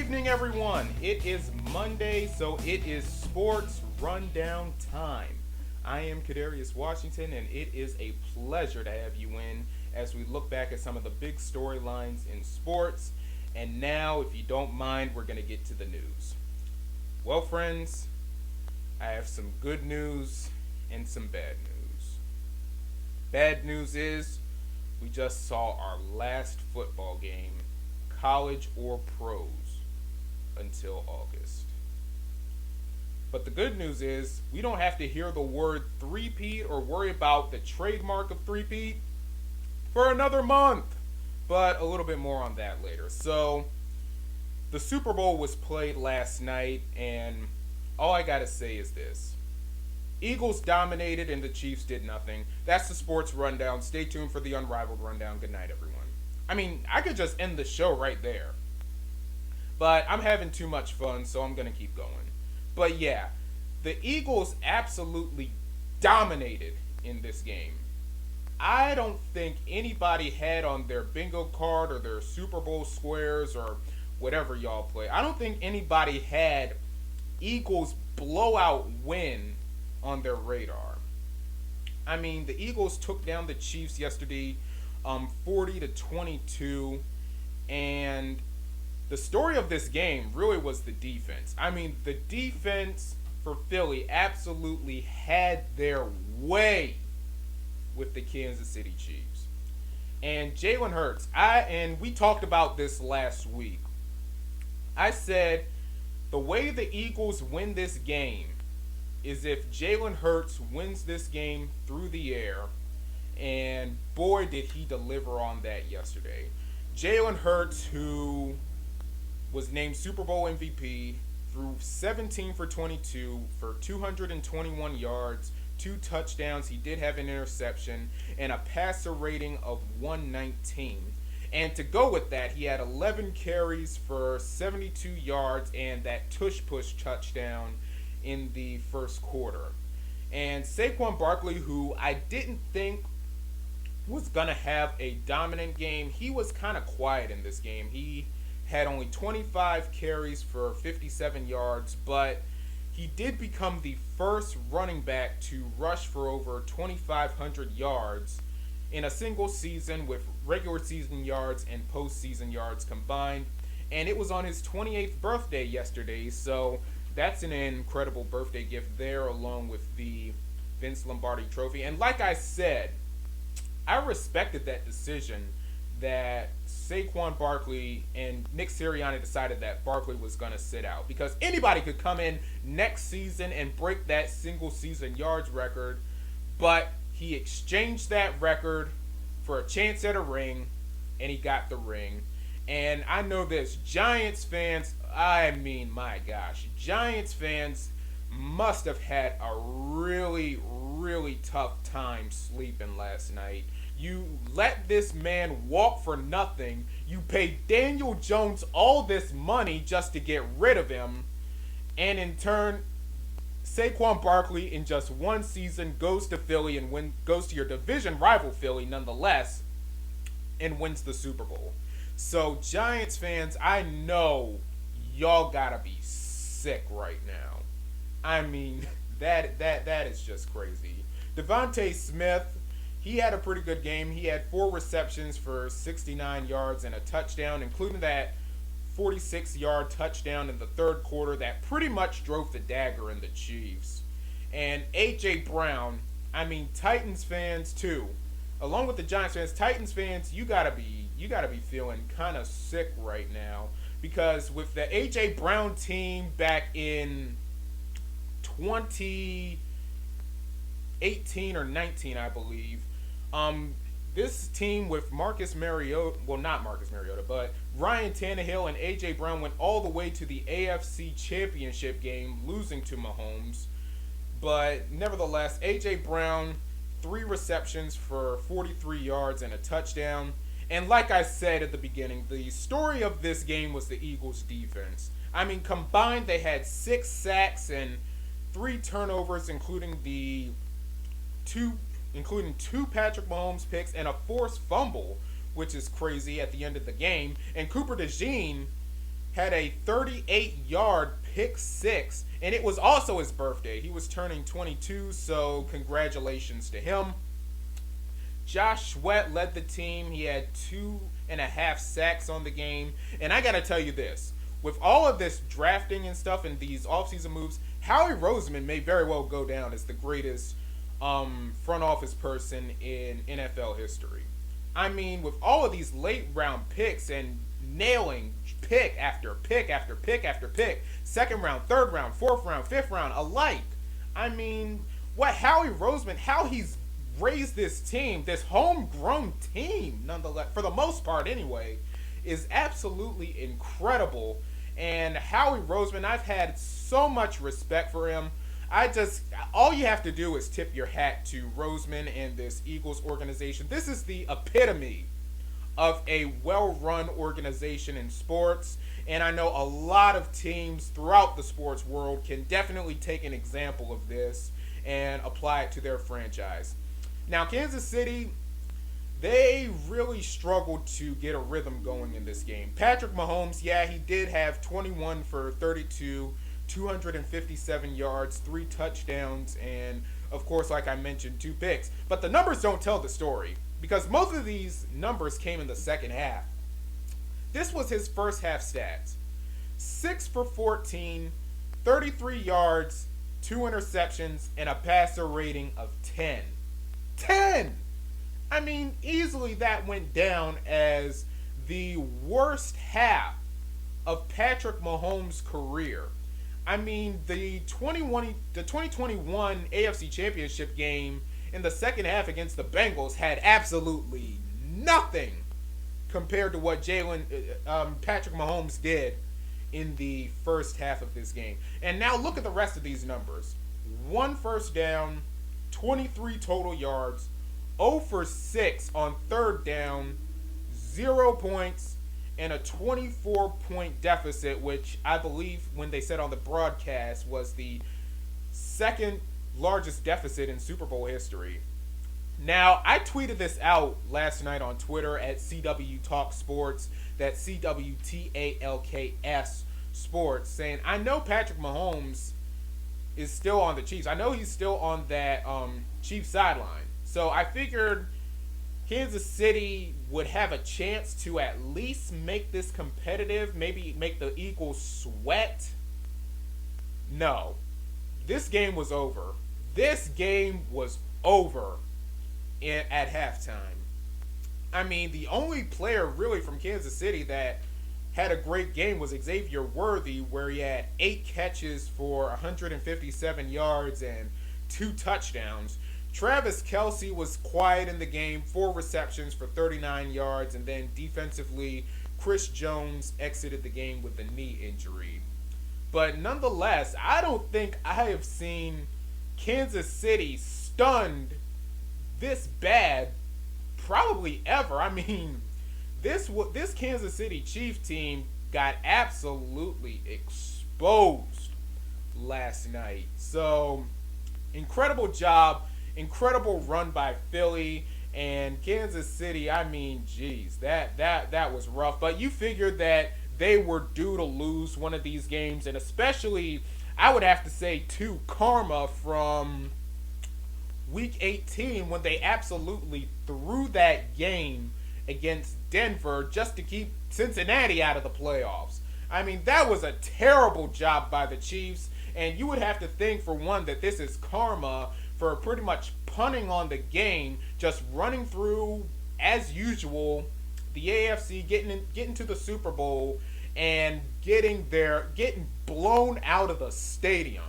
evening, everyone. It is Monday, so it is sports rundown time. I am Kadarius Washington, and it is a pleasure to have you in as we look back at some of the big storylines in sports. And now, if you don't mind, we're going to get to the news. Well, friends, I have some good news and some bad news. Bad news is we just saw our last football game, college or pros, until August. But the good news is we don't have to hear the word three-peat or worry about the trademark of three-peat for another month. But a little bit more on that later. So the Super Bowl was played last night, and all I gotta say is this. Eagles dominated and the Chiefs did nothing. That's the sports rundown. Stay tuned for the unrivaled rundown. Good night, everyone. I mean, I could just end the show right there. But I'm having too much fun, so I'm going to keep going. But yeah, the Eagles absolutely dominated in this game. I don't think anybody had on their bingo card or their Super Bowl squares or whatever y'all play. I don't think anybody had Eagles blowout win on their radar. I mean, the Eagles took down the Chiefs yesterday 40-22, and the story of this game really was the defense. I mean, the defense for Philly absolutely had their way with the Kansas City Chiefs. And Jalen Hurts, and we talked about this last week. I said the way the Eagles win this game is if Jalen Hurts wins this game through the air, and boy did he deliver on that yesterday. Jalen Hurts, who was named Super Bowl MVP, threw 17 for 22 for 221 yards, 2 touchdowns. He did have an interception and a passer rating of 119. And to go with that, he had 11 carries for 72 yards and that tush-push touchdown in the first quarter. And Saquon Barkley, who I didn't think was going to have a dominant game, he was kind of quiet in this game. He had only 25 carries for 57 yards, but he did become the first running back to rush for over 2,500 yards in a single season with regular season yards and postseason yards combined. And it was on his 28th birthday yesterday, so that's an incredible birthday gift there, along with the Vince Lombardi trophy. And like I said, I respected that decision that Saquon Barkley and Nick Sirianni decided that Barkley was going to sit out, because anybody could come in next season and break that single season yards record, but he exchanged that record for a chance at a ring, and he got the ring. And I know this, Giants fans, I mean, my gosh, Giants fans must have had a really, really tough time sleeping last night. You let this man walk for nothing. You paid Daniel Jones all this money just to get rid of him. And in turn, Saquon Barkley in just one season goes to Philly and goes to your division rival Philly nonetheless and wins the Super Bowl. So Giants fans, I know y'all gotta be sick right now. I mean, that is just crazy. Devontae Smith, he had a pretty good game. He had 4 receptions for 69 yards and a touchdown, including that 46-yard touchdown in the third quarter that pretty much drove the dagger in the Chiefs. And A.J. Brown, I mean, Titans fans too, along with the Giants fans, Titans fans, you gotta be feeling kind of sick right now, because with the A.J. Brown team back in 2018 or 19, I believe, this team with Marcus Mariota, well, not Marcus Mariota, but Ryan Tannehill and A.J. Brown went all the way to the AFC Championship game, losing to Mahomes. But nevertheless, A.J. Brown, 3 receptions for 43 yards and a touchdown. And like I said at the beginning, the story of this game was the Eagles' defense. I mean, combined, they had 6 sacks and 3 turnovers, including 2 Patrick Mahomes picks and a forced fumble, which is crazy at the end of the game. And Cooper DeJean had a 38-yard pick six, and it was also his birthday. He was turning 22, so congratulations to him. Josh Sweat led the team. He had 2.5 sacks on the game. And I got to tell you this. With all of this drafting and stuff and these offseason moves, Howie Roseman may very well go down as the greatest front office person in NFL history. I mean, with all of these late round picks and nailing pick after pick after pick after pick, second round, third round, fourth round, fifth round, alike. I mean, what Howie Roseman, how he's raised this team, this homegrown team, nonetheless, for the most part anyway, is absolutely incredible. And Howie Roseman, I've had so much respect for him. All you have to do is tip your hat to Roseman and this Eagles organization. This is the epitome of a well-run organization in sports. And I know a lot of teams throughout the sports world can definitely take an example of this and apply it to their franchise. Now, Kansas City, they really struggled to get a rhythm going in this game. Patrick Mahomes, yeah, he did have 21 for 32, 257 yards, 3 touchdowns, and, of course, like I mentioned, 2 picks. But the numbers don't tell the story, because most of these numbers came in the second half. This was his first half stats. 6 for 14, 33 yards, 2 interceptions, and a passer rating of 10. 10! I mean, easily that went down as the worst half of Patrick Mahomes' career. I mean, the 2021 AFC Championship game in the second half against the Bengals had absolutely nothing compared to what Patrick Mahomes did in the first half of this game. And now look at the rest of these numbers. 1 first down, 23 total yards, 0 for 6 on third down, 0 points, and a 24-point deficit, which I believe when they said on the broadcast was the second largest deficit in Super Bowl history. Now, I tweeted this out last night on Twitter at CW Talk Sports, that's CWTALKS Sports, saying, I know Patrick Mahomes is still on the Chiefs. I know he's still on that Chiefs sideline. So I figured Kansas City would have a chance to at least make this competitive, maybe make the Eagles sweat. No. This game was over. This game was over at halftime. I mean, the only player really from Kansas City that had a great game was Xavier Worthy, where he had 8 catches for 157 yards and 2 touchdowns. Travis Kelce was quiet in the game, 4 receptions for 39 yards, and then defensively, Chris Jones exited the game with a knee injury. But nonetheless, I don't think I have seen Kansas City stunned this bad probably ever. I mean, this Kansas City Chiefs team got absolutely exposed last night. So, incredible job. Incredible run by Philly and Kansas City. I mean, geez, that was rough. But you figured that they were due to lose one of these games, and especially, I would have to say, too, karma from Week 18 when they absolutely threw that game against Denver just to keep Cincinnati out of the playoffs. I mean, that was a terrible job by the Chiefs, and you would have to think, for one, that this is karma for pretty much punting on the game, just running through, as usual, the AFC, getting to the Super Bowl, and getting blown out of the stadium.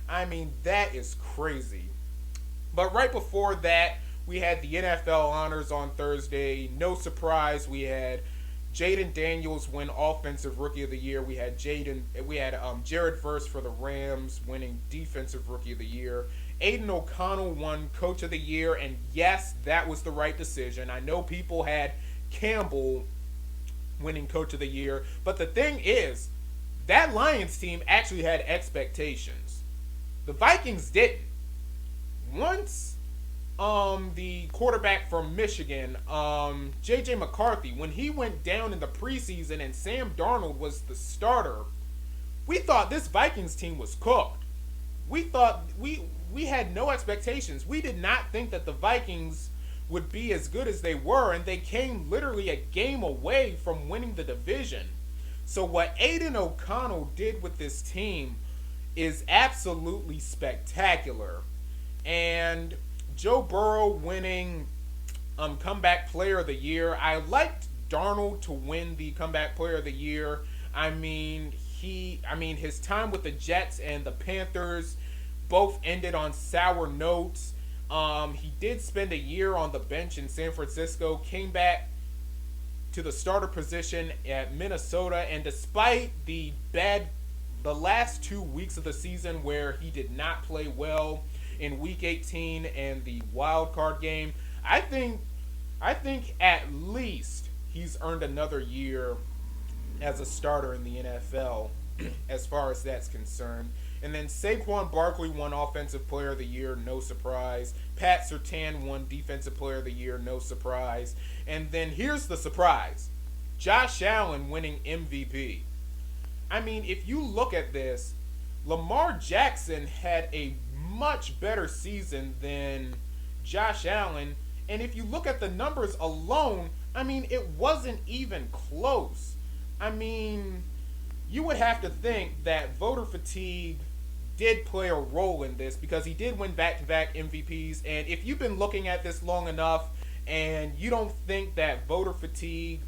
I mean, that is crazy. But right before that, we had the NFL honors on Thursday. No surprise, we had Jaden Daniels win Offensive Rookie of the Year. We had Jared Verse for the Rams winning Defensive Rookie of the Year. Aiden O'Connell won Coach of the Year, and yes, that was the right decision. I know people had Campbell winning Coach of the Year, but the thing is, that Lions team actually had expectations. The Vikings didn't. Once the quarterback from Michigan, J.J. McCarthy, when he went down in the preseason and Sam Darnold was the starter, we thought this Vikings team was cooked. We thought we had no expectations. We did not think that the Vikings would be as good as they were, and they came literally a game away from winning the division. So what Aiden O'Connell did with this team is absolutely spectacular. And Joe Burrow winning comeback player of the year. I liked Darnold to win the comeback player of the year. I mean, his time with the Jets and the Panthers both ended on sour notes. He did spend a year on the bench in San Francisco, came back to the starter position at Minnesota, and despite the last 2 weeks of the season where he did not play well in Week 18 and the wild card game, I think at least he's earned another year as a starter in the NFL as far as that's concerned. And then Saquon Barkley won Offensive Player of the Year, no surprise. Pat Surtain won Defensive Player of the Year, no surprise. And then here's the surprise. Josh Allen winning MVP. I mean, if you look at this, Lamar Jackson had a much better season than Josh Allen. And if you look at the numbers alone, I mean, it wasn't even close. I mean, you would have to think that voter fatigue did play a role in this, because he did win back-to-back MVPs. And if you've been looking at this long enough and you don't think that voter fatigue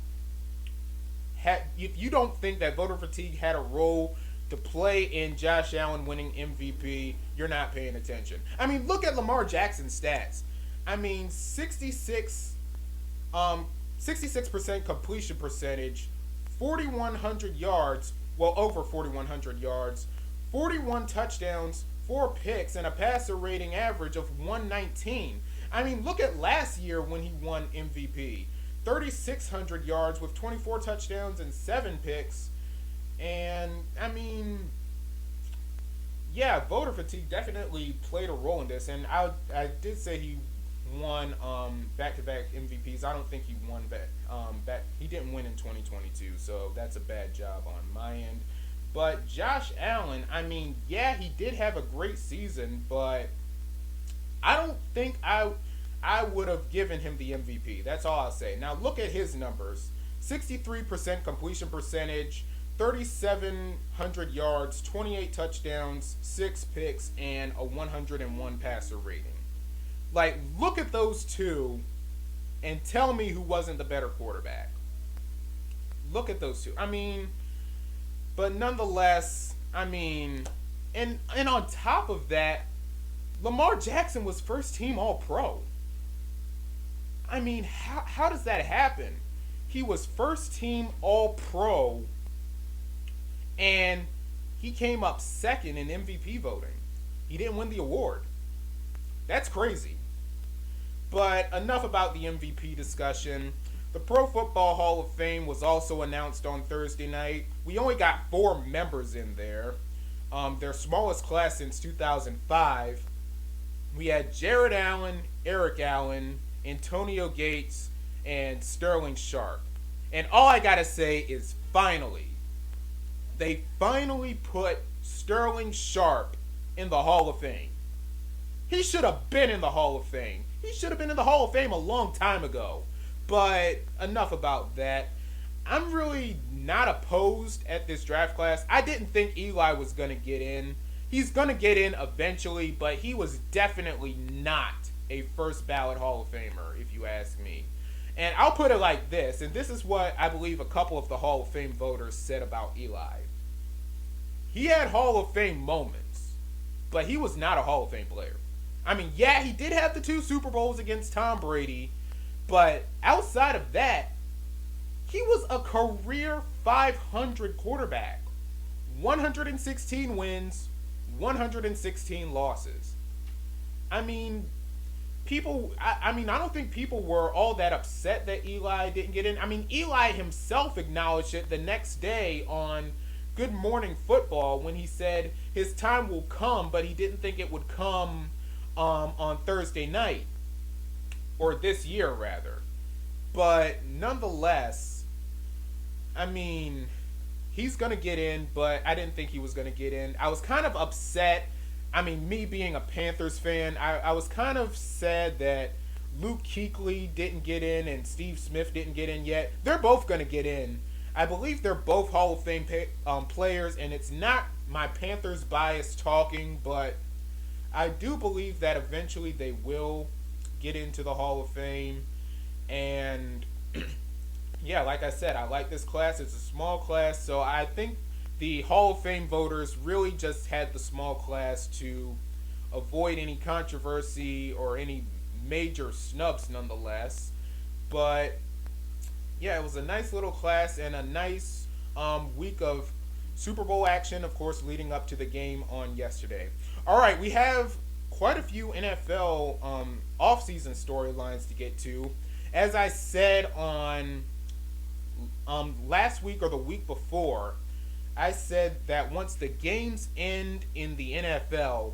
had a role to play in Josh Allen winning MVP, you're not paying attention. I mean, look at Lamar Jackson's stats. I mean, 66% completion percentage, 4,100 yards, well, over 4,100 yards, 41 touchdowns, 4 picks, and a passer rating average of 119. I mean, look at last year when he won MVP. 3,600 yards with 24 touchdowns and 7 picks. And, I mean, yeah, voter fatigue definitely played a role in this. And I did say he won back-to-back MVPs. I don't think he won back. He didn't win in 2022, so that's a bad job on my end. But Josh Allen, I mean, yeah, he did have a great season, but I don't think I would have given him the MVP. That's all I'll say. Now look at his numbers. 63% completion percentage, 3,700 yards, 28 touchdowns, 6 picks, and a 101 passer rating. Like, look at those two and tell me who wasn't the better quarterback. Look at those two. I mean, but nonetheless, I mean, and on top of that, Lamar Jackson was first team All-Pro. I mean, how does that happen? He was first team All-Pro, and he came up second in MVP voting. He didn't win the award. That's crazy. But enough about the MVP discussion. The Pro Football Hall of Fame was also announced on Thursday night. We only got 4 members in there. Their smallest class since 2005. We had Jared Allen, Eric Allen, Antonio Gates, and Sterling Sharp. And all I gotta say is finally, they finally put Sterling Sharp in the Hall of Fame. He should have been in the Hall of Fame. He should have been in the Hall of Fame a long time ago. But enough about that. I'm really not opposed at this draft class. I didn't think Eli was going to get in. He's going to get in eventually, but he was definitely not a first ballot Hall of Famer, if you ask me. And I'll put it like this, and this is what I believe a couple of the Hall of Fame voters said about Eli. He had Hall of Fame moments, but he was not a Hall of Fame player. I mean, yeah, he did have the 2 Super Bowls against Tom Brady, but outside of that, he was a career 500 quarterback. 116 wins, 116 losses. I mean, I don't think people were all that upset that Eli didn't get in. I mean, Eli himself acknowledged it the next day on Good Morning Football when he said his time will come, but he didn't think it would come on Thursday night. or this year rather. But nonetheless, I mean, he's going to get in, but I didn't think he was going to get in. I was kind of upset. I mean, me being a Panthers fan, I was kind of sad that Luke Kuechly didn't get in and Steve Smith didn't get in yet. They're both going to get in. I believe they're both Hall of Fame players, and it's not my Panthers bias talking, but I do believe that eventually they will get into the Hall of Fame. And yeah, like I said, I like this class. It's a small class, so I think the Hall of Fame voters really just had the small class to avoid any controversy or any major snubs nonetheless. But yeah, it was a nice little class and a nice week of Super Bowl action, of course, leading up to the game on yesterday. All right, we have quite a few NFL offseason storylines to get to. As I said on last week or the week before, I said that once the games end in the NFL,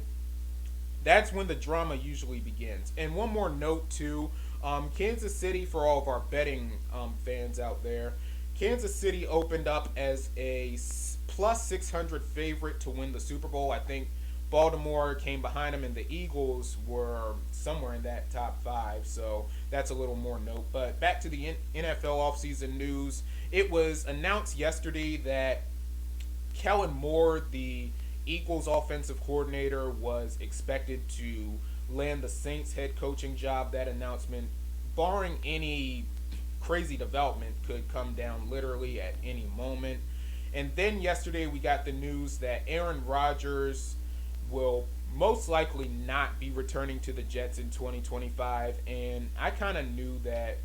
that's when the drama usually begins. And one more note, too. Kansas City, for all of our betting fans out there, Kansas City opened up as a plus 600 favorite to win the Super Bowl. I think Baltimore came behind them, and the Eagles were somewhere in that top 5. So that's a little more note. But back to the NFL offseason news. It was announced yesterday that Kellen Moore, the Eagles offensive coordinator, was expected to land the Saints head coaching job. That announcement, barring any crazy development, could come down literally at any moment. And then yesterday we got the news that Aaron Rodgers will most likely not be returning to the Jets in 2025. And I kind of knew that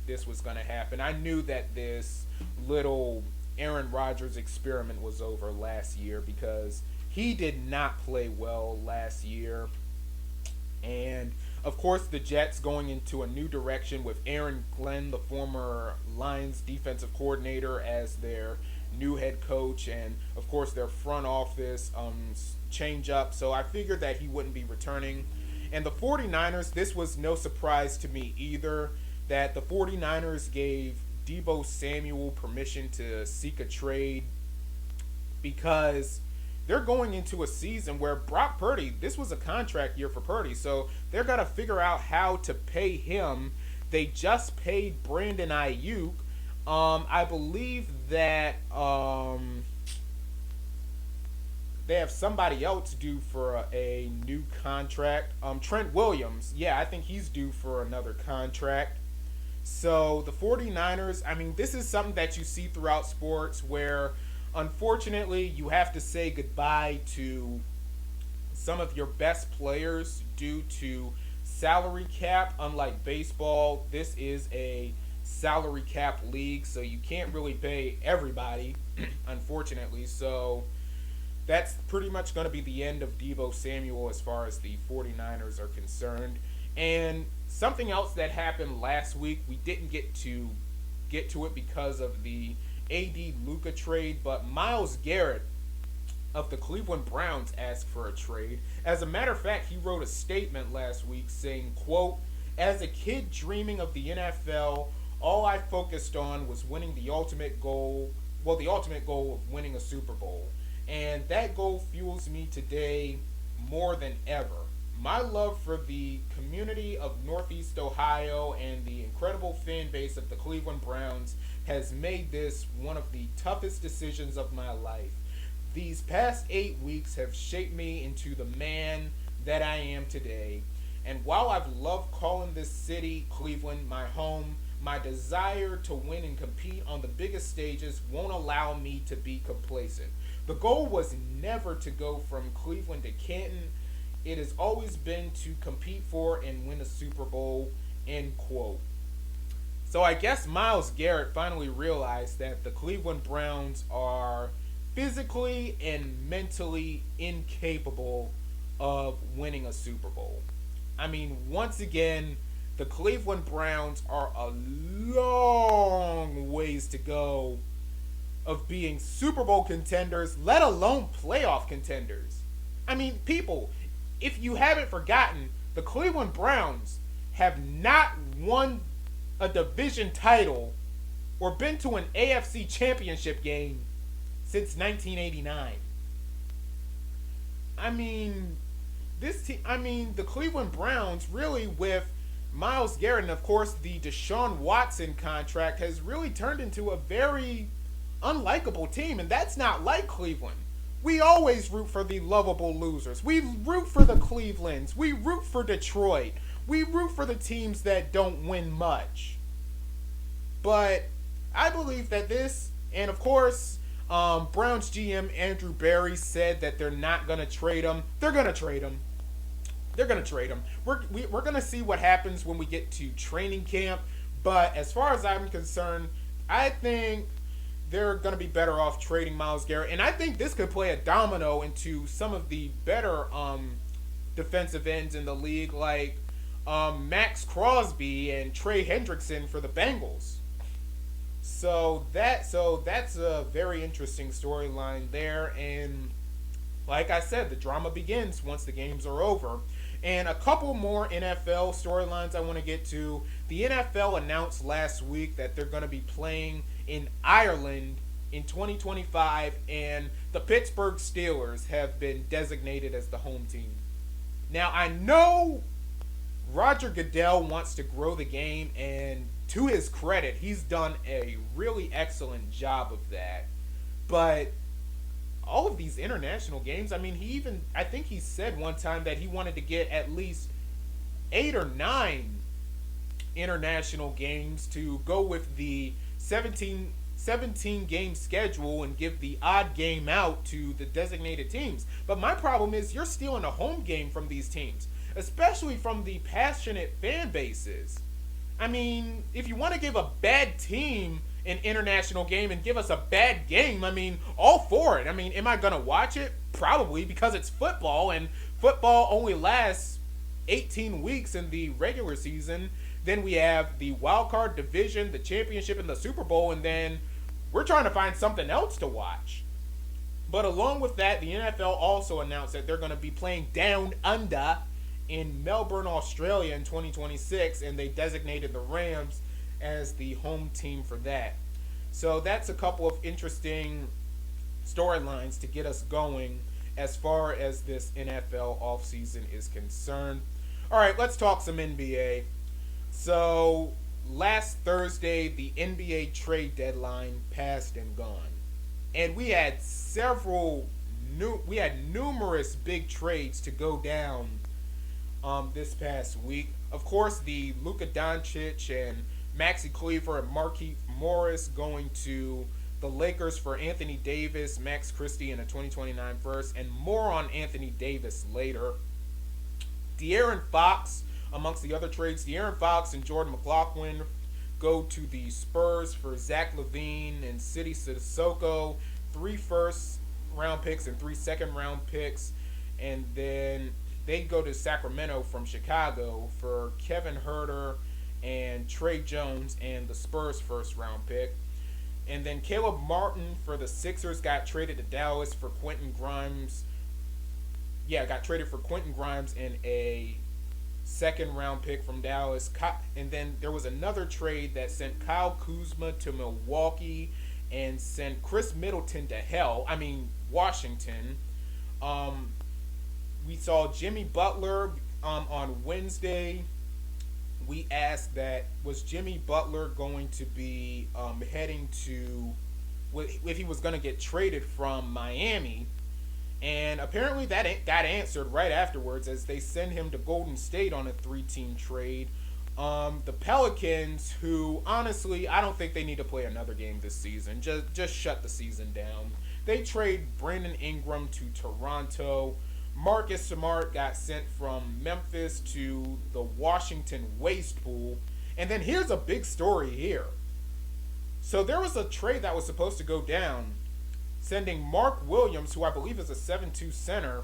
this was going to happen. I knew that this little Aaron Rodgers experiment was over last year because he did not play well last year. And of course, the Jets going into a new direction with Aaron Glenn, the former Lions defensive coordinator, as their new head coach, and of course their front office change up. So I figured that he wouldn't be returning. And the 49ers, this was no surprise to me either, that the 49ers gave Deebo Samuel permission to seek a trade because they're going into a season where Brock Purdy, this was a contract year for Purdy, so they're going to figure out how to pay him. They just paid Brandon Ayuk. I believe that they have somebody else due for a new contract. Trent Williams, yeah, I think he's due for another contract. So the 49ers, I mean, this is something that you see throughout sports where unfortunately you have to say goodbye to some of your best players due to salary cap. Unlike baseball, this is a salary cap league, so you can't really pay everybody, unfortunately. So that's pretty much going to be the end of Deebo Samuel as far as the 49ers are concerned. And something else that happened last week, we didn't get to it because of the AD Luka trade, but Myles Garrett of the Cleveland Browns asked for a trade. As a matter of fact, he wrote a statement last week saying, quote, "As a kid dreaming of the NFL, all I focused on was winning the ultimate goal of winning a Super Bowl. And that goal fuels me today more than ever. My love for the community of Northeast Ohio and the incredible fan base of the Cleveland Browns has made this one of the toughest decisions of my life. These past 8 weeks have shaped me into the man that I am today. And while I've loved calling this city, Cleveland, my home, my desire to win and compete on the biggest stages won't allow me to be complacent. The goal was never to go from Cleveland to Canton. It has always been to compete for and win a Super Bowl," end quote. So I guess Myles Garrett finally realized that the Cleveland Browns are physically and mentally incapable of winning a Super Bowl. I mean, once again, the Cleveland Browns are a long ways to go of being Super Bowl contenders, let alone playoff contenders. I mean, people, if you haven't forgotten, the Cleveland Browns have not won a division title or been to an AFC championship game since 1989. I mean, the Cleveland Browns really with Myles Garrett and of course the Deshaun Watson contract has really turned into a very unlikable team, and that's not like Cleveland. We always root for the lovable losers. We root for the Clevelands. We root for Detroit. We root for the teams that don't win much. But I believe that this, and of course, Browns GM Andrew Berry said that they're not going to trade him. They're going to trade him. They're going to trade him. We're going to see what happens when we get to training camp. But as far as I'm concerned, I think they're going to be better off trading Myles Garrett. And I think this could play a domino into some of the better defensive ends in the league, like Max Crosby and Trey Hendrickson for the Bengals. So that's a very interesting storyline there. And like I said, the drama begins once the games are over. And a couple more NFL storylines I want to get to. The NFL announced last week that they're going to be playing in Ireland in 2025, and the Pittsburgh Steelers have been designated as the home team. Now, I know Roger Goodell wants to grow the game, and to his credit, he's done a really excellent job of that. But all of these international games, I mean, I think he said one time that he wanted to get at least 8 or 9 international games to go with the 17 game schedule and give the odd game out to the designated teams. But my problem is you're stealing a home game from these teams, especially from the passionate fan bases. I mean, if you want to give a bad team an international game and give us a bad game, I mean, all for it. I mean, am I going to watch it? Probably, because it's football, and football only lasts 18 weeks in the regular season. Then we have the wild card division, the championship, and the Super Bowl, and then we're trying to find something else to watch. But along with that, the NFL also announced that they're going to be playing Down Under in Melbourne, Australia in 2026, and they designated the Rams as the home team for that. So that's a couple of interesting storylines to get us going as far as this NFL offseason is concerned. All right, let's talk some NBA. So last Thursday, the NBA trade deadline passed and gone. And we had numerous big trades to go down this past week. Of course, the Luka Doncic and Maxi Kleber and Markieff Morris going to the Lakers for Anthony Davis, Max Christie, and a 2029 first, and more on Anthony Davis later. De'Aaron Fox, amongst the other trades, De'Aaron Fox and Jordan McLaughlin go to the Spurs for Zach LaVine and Sidi Sissoko, 3 first-round picks and 3 second-round picks, and then they go to Sacramento from Chicago for Kevin Huerter and Trey Jones and the Spurs first-round pick. And then Caleb Martin for the Sixers got traded to Dallas for Quentin Grimes. Yeah, got traded for Quentin Grimes and a second-round pick from Dallas. And then there was another trade that sent Kyle Kuzma to Milwaukee and sent Chris Middleton to Washington. We saw Jimmy Butler on Wednesday. We asked that, was Jimmy Butler going to be heading to, if he was going to get traded from Miami, and apparently that got answered right afterwards as they send him to Golden State on a 3-team trade. The Pelicans, who honestly I don't think they need to play another game this season, just shut the season down. They trade Brandon Ingram to Toronto. Marcus Smart got sent from Memphis to the Washington Waste Pool. And then here's a big story here. So there was a trade that was supposed to go down, sending Mark Williams, who I believe is a 7'2 center,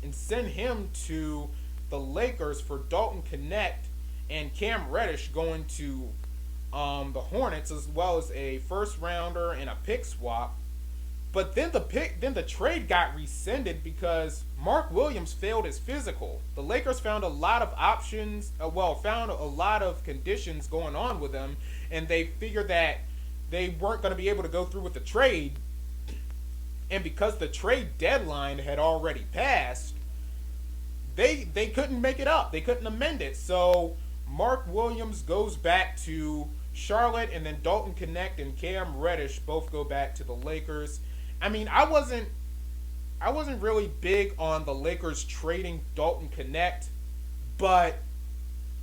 and send him to the Lakers for Dalton Knecht and Cam Reddish going to the Hornets, as well as a first rounder and a pick swap. But then the trade got rescinded because Mark Williams failed his physical. The Lakers found a lot of options, found a lot of conditions going on with him, and they figured that they weren't going to be able to go through with the trade. And because the trade deadline had already passed, they couldn't make it up. They couldn't amend it. So Mark Williams goes back to Charlotte, and then Dalton Knecht and Cam Reddish both go back to the Lakers. I mean, I wasn't really big on the Lakers trading Dalton Knecht, but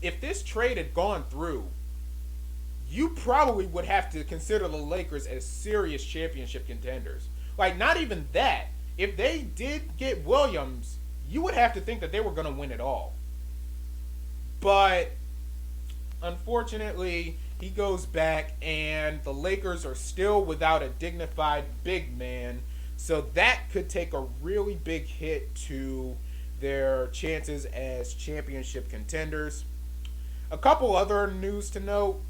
if this trade had gone through, you probably would have to consider the Lakers as serious championship contenders. Like, not even that. If they did get Williams, you would have to think that they were going to win it all. But unfortunately, he goes back, and the Lakers are still without a dignified big man. So that could take a really big hit to their chances as championship contenders. A couple other news to note.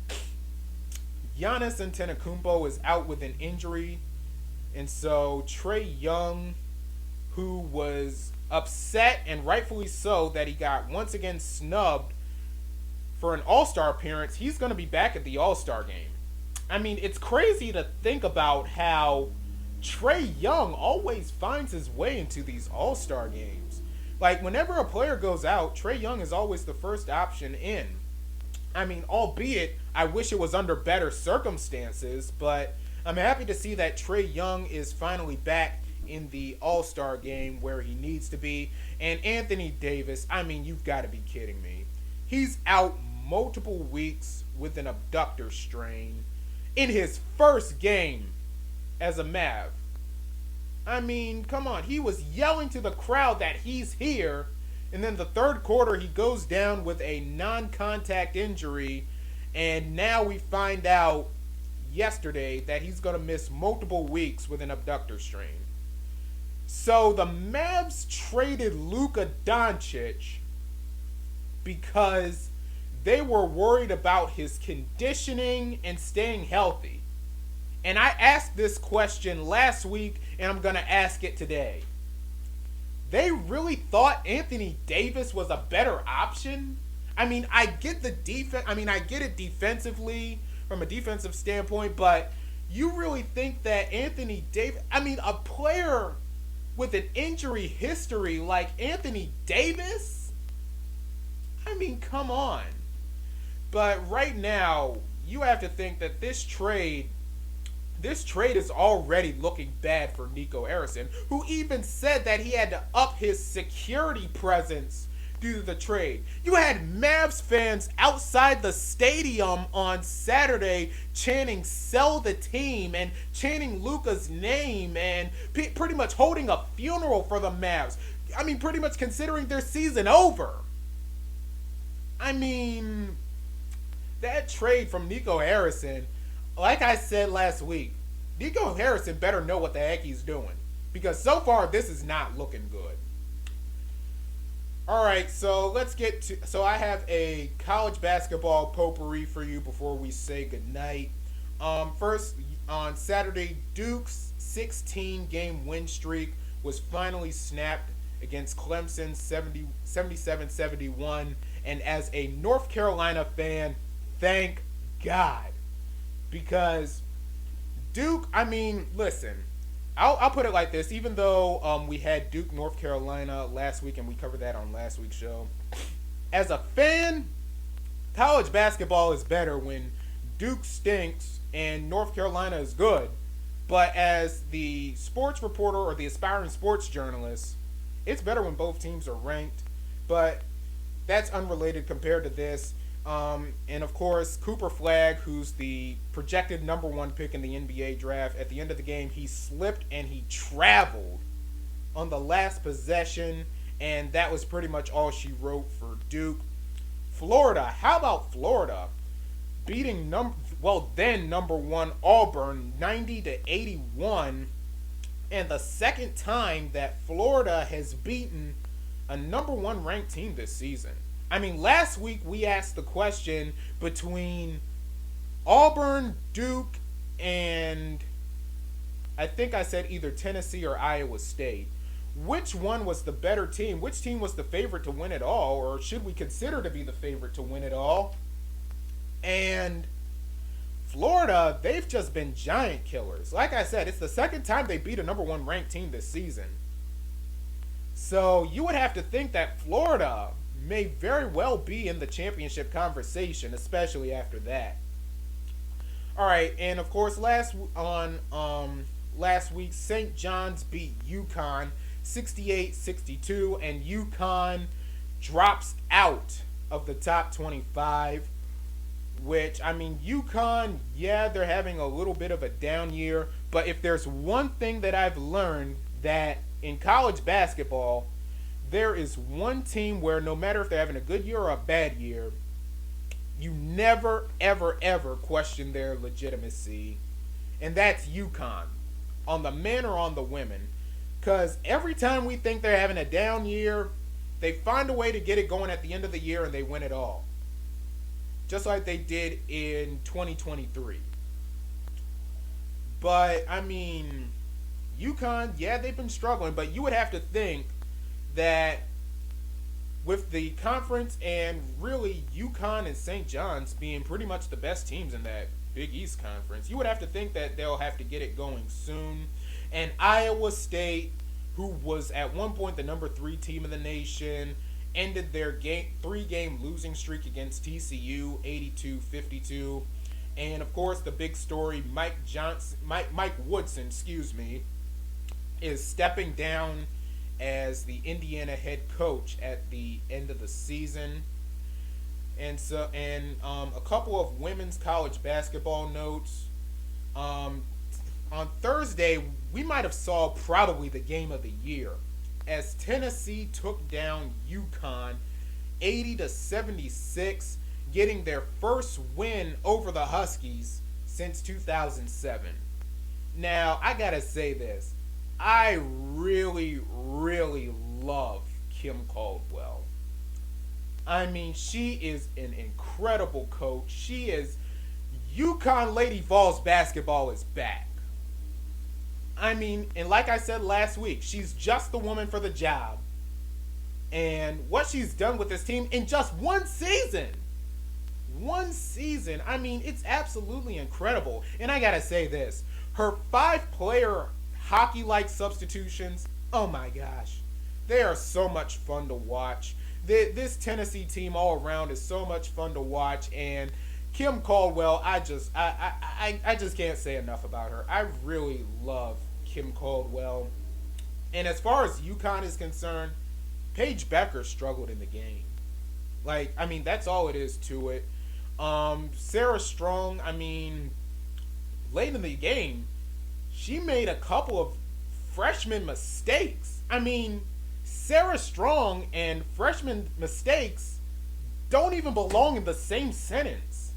Giannis Antetokounmpo is out with an injury. And so Trae Young, who was upset, and rightfully so, that he got once again snubbed for an All-Star appearance, he's going to be back at the All-Star game. I mean, it's crazy to think about how Trae Young always finds his way into these All-Star games. Like, whenever a player goes out, Trae Young is always the first option in. I mean, albeit, I wish it was under better circumstances, but I'm happy to see that Trae Young is finally back in the All-Star game where he needs to be. And Anthony Davis, I mean, you've got to be kidding me. He's out multiple weeks with an abductor strain in his first game as a Mav. I mean, come on. He was yelling to the crowd that he's here, and then the third quarter he goes down with a non-contact injury, and now we find out yesterday that he's going to miss multiple weeks with an abductor strain. So the Mavs traded Luka Doncic because they were worried about his conditioning and staying healthy. And I asked this question last week, and I'm going to ask it today. They really thought Anthony Davis was a better option? I mean, I get the defense. I mean, I get it defensively, from a defensive standpoint, but you really think that Anthony Davis, I mean, a player with an injury history like Anthony Davis? I mean, come on. But right now, you have to think that this trade is already looking bad for Nico Harrison, who even said that he had to up his security presence due to the trade. You had Mavs fans outside the stadium on Saturday chanting "sell the team" and chanting Luka's name and pretty much holding a funeral for the Mavs. I mean, pretty much considering their season over. I mean, that trade from Nico Harrison, like I said last week, Nico Harrison better know what the heck he's doing, because so far this is not looking good. Alright, so let's get to... So I have a college basketball potpourri for you before we say goodnight. First, on Saturday, Duke's 16-game win streak was finally snapped against Clemson 77-71. And as a North Carolina fan, thank God. Because Duke, I mean, listen... I'll put it like this. Even though we had Duke, North Carolina last week, and we covered that on last week's show, as a fan, college basketball is better when Duke stinks and North Carolina is good. But as the sports reporter or the aspiring sports journalist, it's better when both teams are ranked. But that's unrelated compared to this. And of course, Cooper Flagg, who's the projected number 1 pick in the NBA draft, at the end of the game, he slipped and he traveled on the last possession, and that was pretty much all she wrote for Duke. Florida, how about Florida beating then number 1 Auburn 90-81, and the second time that Florida has beaten a number 1 ranked team this season. I mean, last week we asked the question between Auburn, Duke, and I think I said either Tennessee or Iowa State. Which one was the better team? Which team was the favorite to win it all, or should we consider to be the favorite to win it all? And Florida, they've just been giant killers. Like I said, it's the second time they beat a number one ranked team this season. So you would have to think that Florida may very well be in the championship conversation, especially after that. All right, and of course, last week, St. John's beat UConn 68-62, and UConn drops out of the top 25. Which, I mean, UConn, yeah, they're having a little bit of a down year, but if there's one thing that I've learned, that in college basketball, there is one team where no matter if they're having a good year or a bad year, you never, ever, ever question their legitimacy, and that's UConn, on the men or on the women. Because every time we think they're having a down year, they find a way to get it going at the end of the year and they win it all. Just like they did in 2023. But, I mean, UConn, yeah, they've been struggling, but you would have to think that with the conference and really UConn and St. John's being pretty much the best teams in that Big East Conference, you would have to think that they'll have to get it going soon. And Iowa State, who was at one point the number 3 team in the nation, ended their 3-game losing streak against TCU, 82-52. And of course, the big story: Mike Woodson, is stepping down as the Indiana head coach at the end of the season. And a couple of women's college basketball notes. On Thursday, we might have saw probably the game of the year, as Tennessee took down UConn 80-76, getting their first win over the Huskies since 2007. Now, I gotta say this. I really, really love Kim Caldwell. I mean, she is an incredible coach. UConn Lady Vols basketball is back. I mean, and like I said last week, she's just the woman for the job. And what she's done with this team in just one season, I mean, it's absolutely incredible. And I gotta say this, her 5-player hockey-like substitutions, oh my gosh, they are so much fun to watch. This Tennessee team all around is so much fun to watch, and Kim Caldwell, I just can't say enough about her. I really love Kim Caldwell. And as far as UConn is concerned, Paige Becker struggled in the game. Like, I mean, that's all it is to it. Sarah Strong, I mean, late in the game, she made a couple of freshman mistakes. I mean, Sarah Strong and freshman mistakes don't even belong in the same sentence.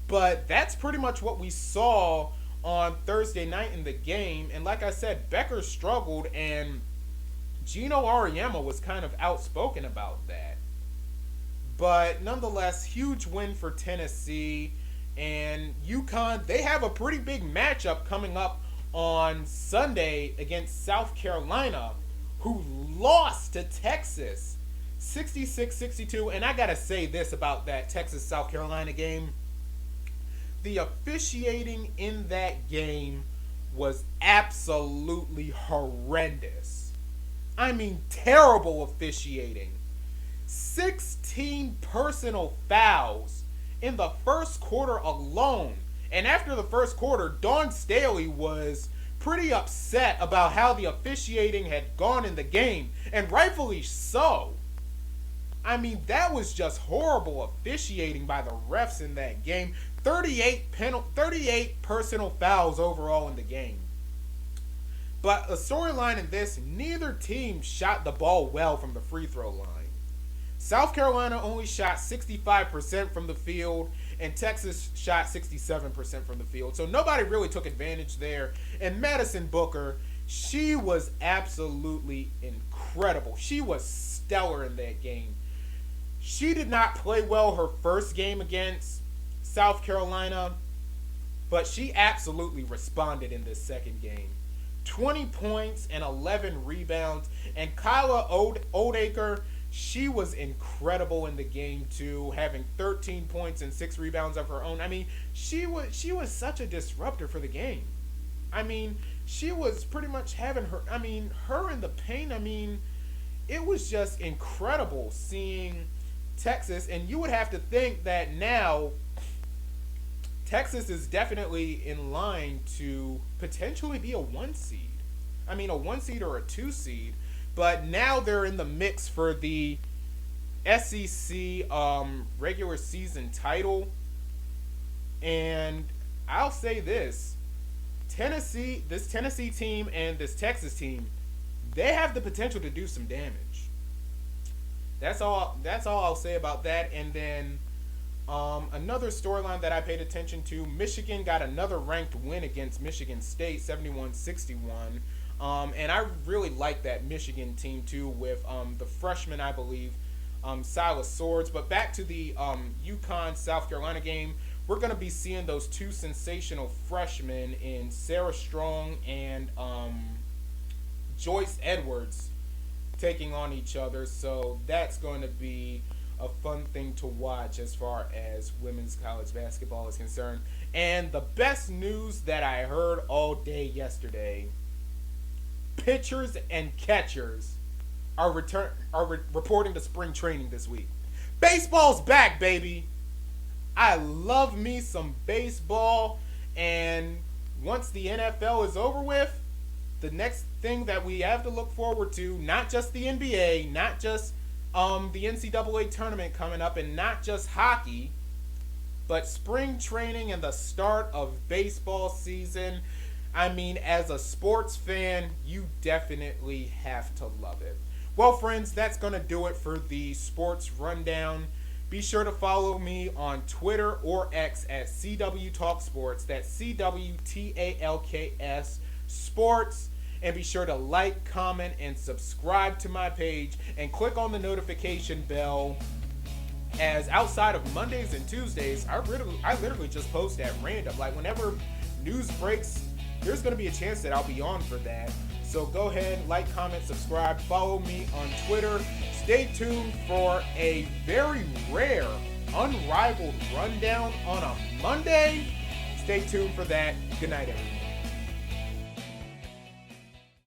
But that's pretty much what we saw on Thursday night in the game. And like I said, Becker struggled, and Gino Auriemma was kind of outspoken about that. But nonetheless, huge win for Tennessee. And UConn, they have a pretty big matchup coming up on Sunday against South Carolina, who lost to Texas 66-62. And I gotta say this about that Texas-South Carolina game. The officiating in that game was absolutely horrendous. I mean, terrible officiating. 16 personal fouls in the first quarter alone. And after the first quarter, Dawn Staley was pretty upset about how the officiating had gone in the game, and rightfully so. I mean, that was just horrible officiating by the refs in that game. 38 personal fouls overall in the game. But a storyline in this, neither team shot the ball well from the free throw line. South Carolina only shot 65% from the field, and Texas shot 67% from the field. So nobody really took advantage there. And Madison Booker, she was absolutely incredible. She was stellar in that game. She did not play well her first game against South Carolina, But she absolutely responded in this second game. 20 points and 11 rebounds. And Kyla Oldacre, she was incredible in the game too, having 13 points and 6 rebounds of her own. I mean, she was such a disruptor for the game. I mean, she was pretty much having her in the paint. I mean, it was just incredible seeing Texas, and you would have to think that now Texas is definitely in line to potentially be a 1 seed. I mean, a 1 seed or a 2 seed, but now they're in the mix for the SEC regular season title. And I'll say this Tennessee team and this Texas team, they have the potential to do some damage. That's all I'll say about that. And then another storyline that I paid attention to, Michigan got another ranked win against Michigan State, 71-61. And I really like that Michigan team too, with the freshman, I believe, Silas Swords. But back to the UConn South Carolina game, we're going to be seeing those two sensational freshmen in Sarah Strong and Joyce Edwards taking on each other. So that's going to be a fun thing to watch as far as women's college basketball is concerned. And the best news that I heard all day yesterday, pitchers and catchers are reporting to spring training this week. Baseball's back, baby. I love me some baseball, and once the NFL is over with, the next thing that we have to look forward to, not just the NBA, not just the NCAA tournament coming up, and not just hockey, but spring training and the start of baseball season. I mean, as a sports fan, you definitely have to love it. Well, friends, that's going to do it for the sports rundown. Be sure to follow me on Twitter or X at CW Talk Sports. That's CWTALKS Sports. And be sure to like, comment, and subscribe to my page. And click on the notification bell, as outside of Mondays and Tuesdays, I literally just post at random. Like, whenever news breaks, there's going to be a chance that I'll be on for that. So go ahead, like, comment, subscribe, follow me on Twitter. Stay tuned for a very rare, unrivaled rundown on a Monday. Stay tuned for that. Good night, everyone.